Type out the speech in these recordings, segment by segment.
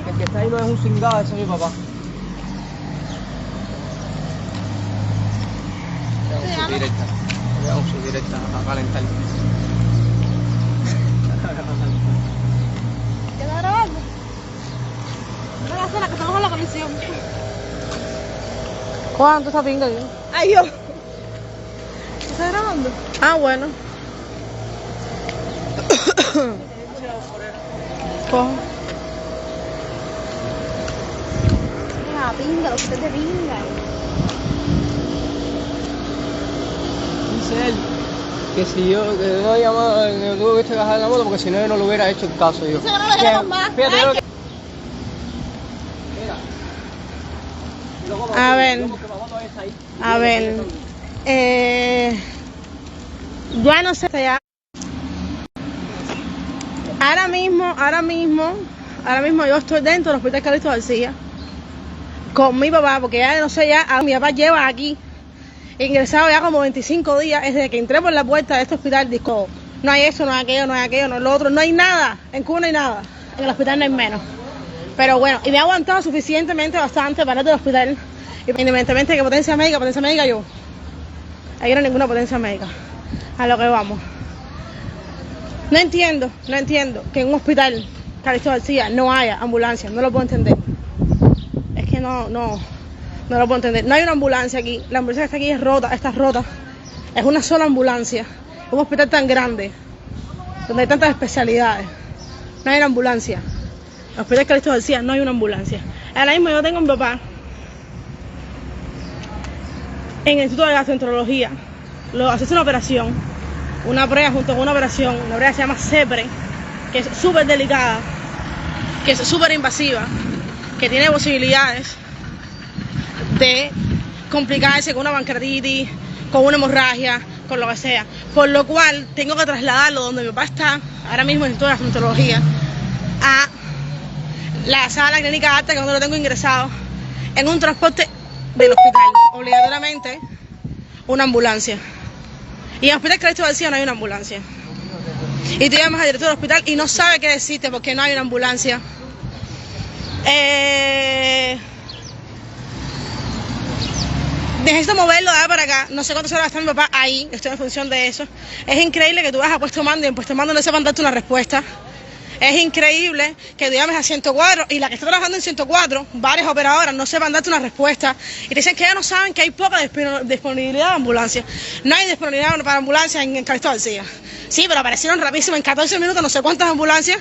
El que está ahí no es un cingado, ese es mi papá. Vamos a su directa a calentar. ¿Queda grabando? No la cena que estamos en la comisión. Juan, ¿tú estás pinga aquí? Ay, yo. ¿Estás grabando? Ah, bueno. Cojo. Mira, pinga, los ustedes de pinga. Dice él que si yo no llamaba, no tuve que bajar la moto porque si no yo no lo hubiera hecho el caso yo. Eso no lo dejamos más. Fíjate, Ay, yo... que- Mira. Y luego A ver. porque la moto está ahí. A ver. Ya no sé ya. Ahora mismo yo estoy dentro del Hospital Calixto García con mi papá, porque ya no sé, ya mi papá lleva aquí ingresado ya como 25 días desde que entré por la puerta de este hospital. Dijo, no hay eso, no hay aquello, no hay aquello, no hay lo otro, no hay nada, en Cuba no hay nada, en el hospital no hay menos. Pero bueno, y me ha aguantado suficientemente bastante para ir al hospital, independientemente de que potencia médica yo. Ahí no hay ninguna potencia médica, a lo que vamos. No entiendo que en un hospital Calixto García no haya ambulancia, no lo puedo entender. Es que no lo puedo entender. No hay una ambulancia aquí, la ambulancia que está aquí está rota. Es una sola ambulancia, un hospital tan grande, donde hay tantas especialidades. No hay una ambulancia. En el hospital Calixto García no hay una ambulancia. Ahora mismo yo tengo a mi papá en el Instituto de Gastroenterología. Lo hace una operación, una prueba junto con una operación, una prueba que se llama CEPRE, que es súper delicada, que es súper invasiva, que tiene posibilidades de complicarse con una pancreatitis, con una hemorragia, con lo que sea. Por lo cual tengo que trasladarlo donde mi papá está, ahora mismo en el Instituto de Gastroenterología, a la sala clínica alta, que es donde lo tengo ingresado, en un transporte del hospital, obligatoriamente una ambulancia. Y en el Hospital Calixto García no hay una ambulancia. Y tú llamas al director del hospital y no sabe qué decirte porque no hay una ambulancia. Necesito moverlo de allá para acá. No sé cuánto se va a gastar mi papá ahí. Estoy en función de eso. Es increíble que tú vas a puesto mando y en puesto mando no sepan darte una respuesta. Es increíble que tú llames a 104 y la que está trabajando en 104, varias operadoras, no sepan darte una respuesta. Y te dicen que ya no saben que hay poca disponibilidad de ambulancia. No hay disponibilidad para ambulancias en Calixto García. Sí, pero aparecieron rapidísimo en 14 minutos, no sé cuántas ambulancias.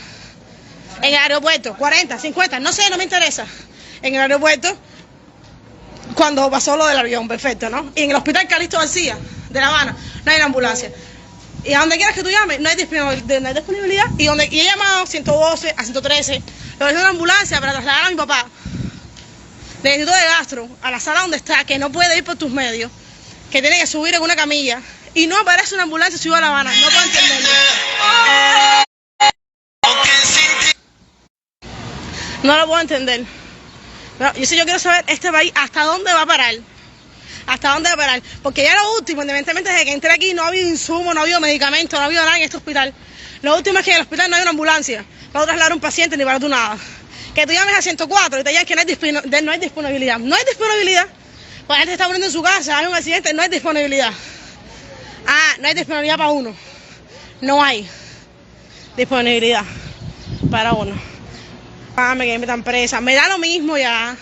En el aeropuerto, 40, 50, no sé, no me interesa. En el aeropuerto, cuando pasó lo del avión, perfecto, ¿no? Y en el Hospital Calixto García de La Habana, no hay una ambulancia. Y a donde quieras que tú llames, no hay disponibilidad. Y he llamado a 112, a 113, lo dejé una ambulancia para trasladar a mi papá del Instituto de Gastro a la sala donde está, que no puede ir por tus medios, que tiene que subir en una camilla. Y no aparece una ambulancia en Ciudad de La Habana, no puedo entenderlo. No lo puedo entender. No, yo quiero saber este país hasta dónde va a parar. ¿Hasta dónde va a parar? Porque ya lo último, independientemente de que entré aquí, no ha habido insumos, no ha habido medicamentos, no ha habido nada en este hospital. Lo último es que en el hospital no hay una ambulancia para trasladar a un paciente ni para tú nada. Que tú llames a 104 y te digan que no hay disponibilidad. No hay disponibilidad. Pues la gente está muriendo en su casa, hay un accidente, no hay disponibilidad. Ah, no hay disponibilidad para uno. No hay disponibilidad para uno. Que me dan presa. Me da lo mismo ya.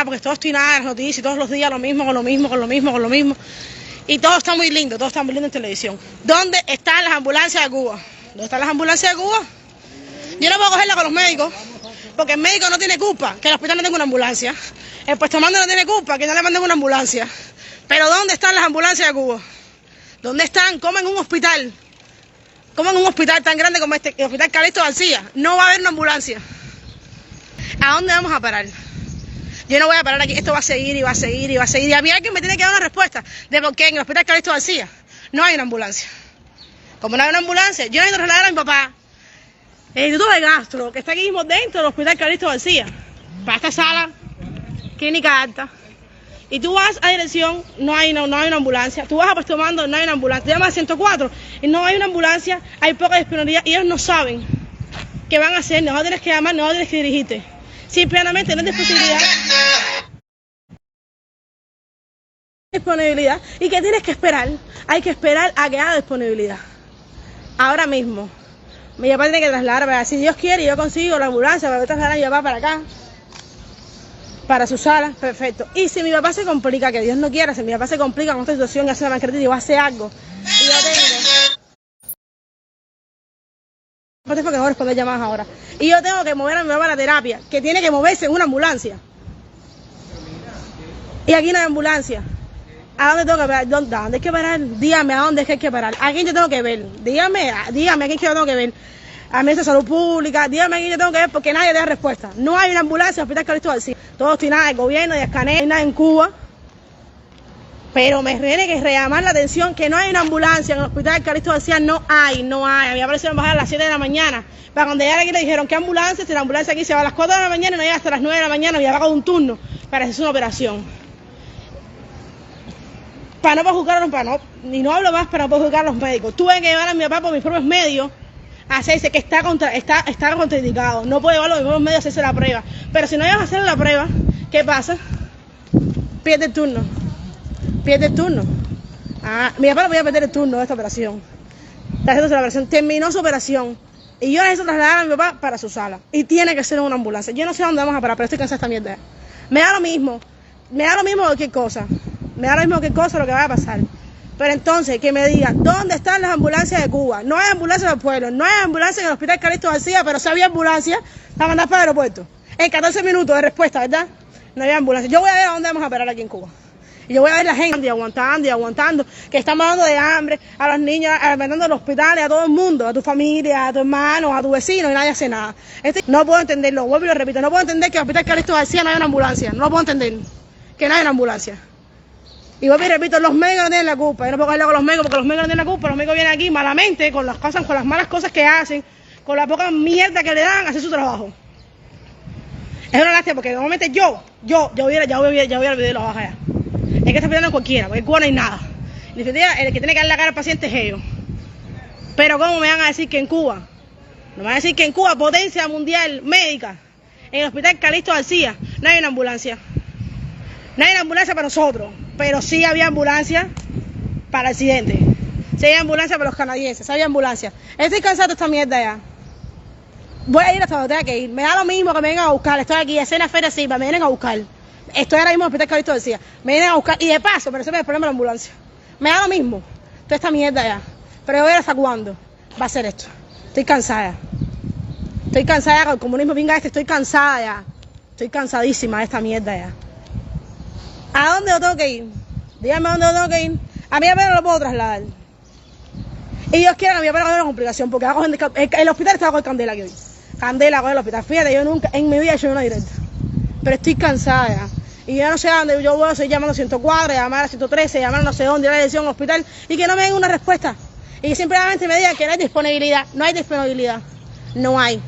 Porque todo estoy nada en las noticias y todos los días lo mismo. Y todo está muy lindo en televisión. ¿Dónde están las ambulancias de Cuba? ¿Dónde están las ambulancias de Cuba? Yo no puedo cogerla con los médicos, porque el médico no tiene culpa que el hospital no tenga una ambulancia. El puesto mando no tiene culpa que no le manden una ambulancia. Pero ¿dónde están las ambulancias de Cuba? ¿Dónde están? Como en un hospital tan grande como el Hospital Calixto García. No va a haber una ambulancia. ¿A dónde vamos a parar? Yo no voy a parar aquí, esto va a seguir y va a seguir. Y a mí alguien me tiene que dar una respuesta de por qué en el Hospital Calixto García no hay una ambulancia. Como no hay una ambulancia, yo necesito trasladar a mi papá el Instituto de Gastro, que está aquí mismo dentro del Hospital Calixto García, para esta sala clínica alta, Y tú vas a dirección, no hay una ambulancia. Tú vas a Puesto Mando, no hay una ambulancia. Te llamas a 104 y no hay una ambulancia, hay poca disponibilidad y ellos no saben qué van a hacer. No tienes que llamar, no tienes que dirigirte. Simplemente no hay disponibilidad. ¿Y qué tienes que esperar? Hay que esperar a que haya disponibilidad. Ahora mismo. Mi papá tiene que trasladar, si Dios quiere, yo consigo la ambulancia para trasladar a mi papá para acá. Para su sala, perfecto. Y si mi papá se complica, que Dios no quiera, si mi papá se complica con esta situación y hace una crítica y va a hacer algo, y yo tengo... porque no voy a responder llamadas ahora. Y yo tengo que mover a mi papá a la terapia, que tiene que moverse en una ambulancia. Y aquí no hay ambulancia. ¿A dónde tengo que parar? ¿A dónde hay que parar? Dígame, ¿a dónde es que hay que parar? ¿A quién yo tengo que ver? Dígame, ¿a quién yo tengo que ver? A Ministro de Salud Pública, dígame a quién yo tengo que ver porque nadie da respuesta. No hay una ambulancia en el Hospital Calixto García. Todo tiene nada del gobierno, de Escanel, no hay nada en Cuba. Pero me tiene que rellamar la atención que no hay una ambulancia en el Hospital Calixto García, no hay. Había aparecido en bajar a las 7 de la mañana. Para cuando llegara aquí le dijeron que ambulancia, si la ambulancia aquí se va a las 4 de la mañana y no llega hasta las 9 de la mañana, había pagado un turno para hacer una operación. Para no juzgar y no hablo más para no juzgar a los médicos. Tuve que llevar a mi papá por mis propios medios a hacerse, que está contraindicado. No puedo llevarlo por mis propios medios a hacerse la prueba. Pero si no llevas a hacer la prueba, ¿qué pasa? Pierde el turno. Mi papá no podía perder el turno de esta operación. Está haciéndose la operación, terminó su operación. Y yo necesito trasladar a mi papá para su sala. Y tiene que ser una ambulancia. Yo no sé a dónde vamos a parar, pero estoy cansada de esta mierda. Me da lo mismo cualquier cosa. Me da lo mismo qué cosa lo que va a pasar. Pero entonces, que me digan, ¿dónde están las ambulancias de Cuba? No hay ambulancias del pueblo, no hay ambulancias en el Hospital Calixto García, pero sí había ambulancias para mandar para el aeropuerto. En 14 minutos de respuesta, ¿verdad? No había ambulancias. Yo voy a ver a dónde vamos a parar aquí en Cuba. Y yo voy a ver a la gente aguantando, que están matando de hambre, a los niños, mandando a los hospitales, a todo el mundo, a tu familia, a tu hermano, a tu vecino, y nadie hace nada. No puedo entenderlo, vuelvo y lo repito, no puedo entender que en el Hospital Calixto García no hay una ambulancia. No lo puedo entender, que no hay una ambulancia. Y vuelvo y repito, los médicos no tienen la culpa. Yo no puedo hablar con los médicos porque los médicos no tienen la culpa. Los médicos vienen aquí malamente, con las malas cosas que hacen, con la poca mierda que le dan, a hacer su trabajo. Es una lástima porque normalmente yo hubiera el video de la baja ya. Es que está pidiendo cualquiera, porque en Cuba no hay nada. En definitiva, el que tiene que dar la cara al paciente es ellos. Pero ¿cómo me van a decir que en Cuba? No me van a decir que en Cuba, potencia mundial médica, en el Hospital Calixto García, no hay una ambulancia. No hay una ambulancia para nosotros, pero sí había ambulancia para accidentes. Sí había ambulancia para los canadienses, sí había ambulancia. Estoy cansado de esta mierda ya. Voy a ir hasta donde tenga que ir. Me da lo mismo que me vengan a buscar. Estoy aquí, escena Feria Silva, me vienen a buscar. Estoy ahora mismo en el Hospital Calixto García. Me vienen a buscar y de paso, pero resuelve el problema de la ambulancia. Me da lo mismo. Toda esta mierda ya. Pero yo voy a ver hasta cuándo va a ser esto. Estoy cansada. Estoy cansada con el comunismo venga estoy cansada ya. Estoy cansadísima de esta mierda ya. ¿A dónde yo tengo que ir? Dígame a dónde yo tengo que ir. A mi papá no lo puedo trasladar. Y Dios quiera que a mi papá no haya una complicación, porque el hospital estaba con Candela aquí hoy. Candela con el hospital. Fíjate, yo nunca en mi vida he hecho una directa. Pero estoy cansada ya. Y yo no sé a dónde yo voy a seguir llamando a 104, llamar a 113, llamar a no sé dónde, a la dirección al hospital, y que no me den una respuesta. Y que simplemente me digan que no hay disponibilidad. No hay disponibilidad. No hay.